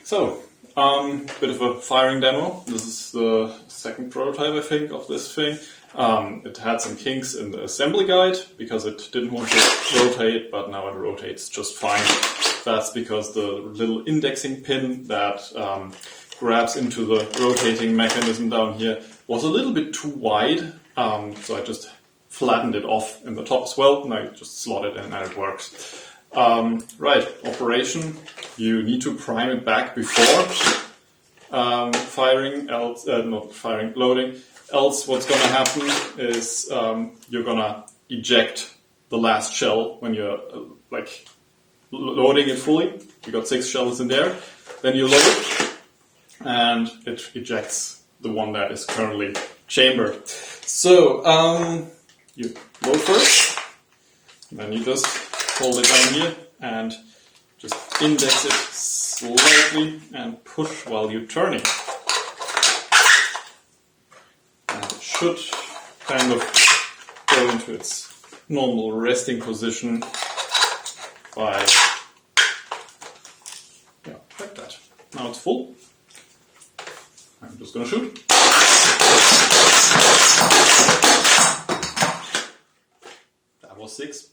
So, bit of a firing demo. This is the second prototype, I think, of this thing. It had some kinks in the assembly guide because it didn't want to rotate, but now it rotates just fine. That's because the little indexing pin that grabs into the rotating mechanism down here was a little bit too wide. So I just flattened it off in the top as well, and I just slot it in and it works. Right, operation. You need to prime it back before firing, else not firing, loading. Else, what's going to happen is you're going to eject the last shell when you're loading it fully. You got 6 shells in there. Then you load it, and it ejects the one that is currently chambered. So you load first, and then you just hold it down here and just index it slightly and push while you're turning. And it should kind of go into its normal resting position by, like that. Now it's full. I'm just gonna shoot. That was 6.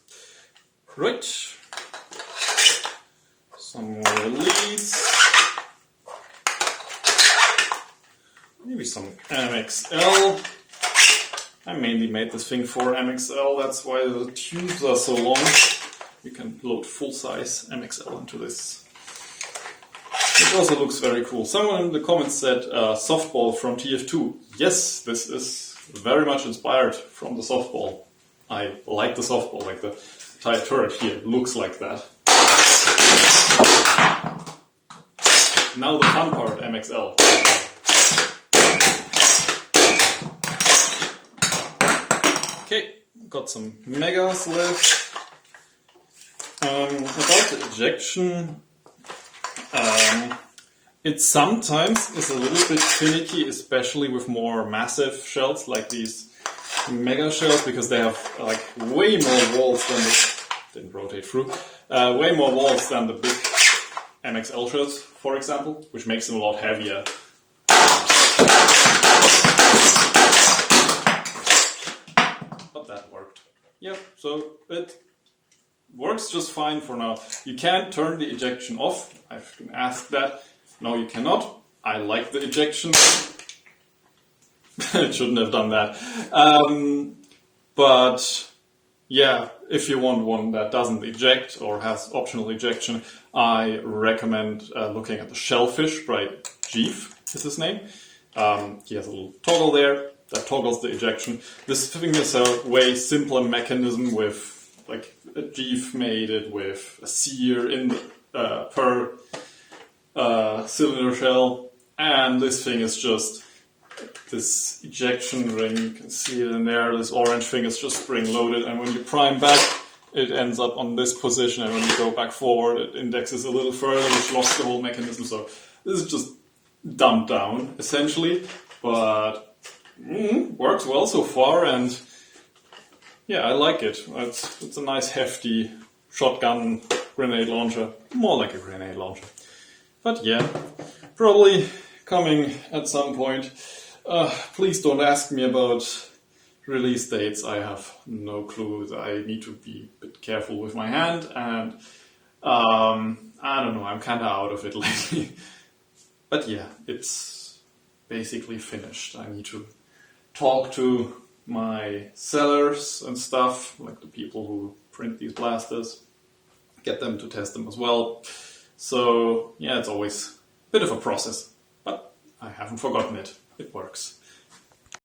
Right. Some more release. Maybe some MXL. I mainly made this thing for MXL, that's why the tubes are so long. You can load full-size MXL into this. It also looks very cool. Someone in the comments said softball from TF2. Yes, this is very much inspired from the softball. I like the softball, like the TIE turret here looks like that. Now the fun part, MXL. Okay, got some megas left. About the ejection, it sometimes is a little bit finicky, especially with more massive shells like these mega shells, because they have like way more walls than didn't rotate through, way more walls than the big MXL shells, for example, which makes them a lot heavier. But that worked. Yep, so it works just fine for now. You can't turn the ejection off. I've been asked that. No, you cannot. I like the ejection. I shouldn't have done that. But yeah, if you want one that doesn't eject or has optional ejection, I recommend looking at the Shellfish by Jeef, is his name. He has a little toggle there that toggles the ejection. This thing is a way simpler mechanism with, like, Jeef made it with a sear in the, per cylinder shell, and this thing is just this ejection ring. You can see it in there. This orange thing is just spring loaded, and when you prime back, it ends up on this position, and when you go back forward, it indexes a little further, which locks the whole mechanism. So this is just dumbed down, essentially, but works well so far, and yeah, I like it. It's a nice, hefty shotgun grenade launcher, more like a grenade launcher. But yeah, probably coming at some point. Please don't ask me about release dates. I have no clue. I need to be a bit careful with my hand, and I don't know, I'm kind of out of it lately. But yeah, it's basically finished. I need to talk to my sellers and stuff, like the people who print these blasters, get them to test them as well. So yeah, it's always a bit of a process, but I haven't forgotten it. It works.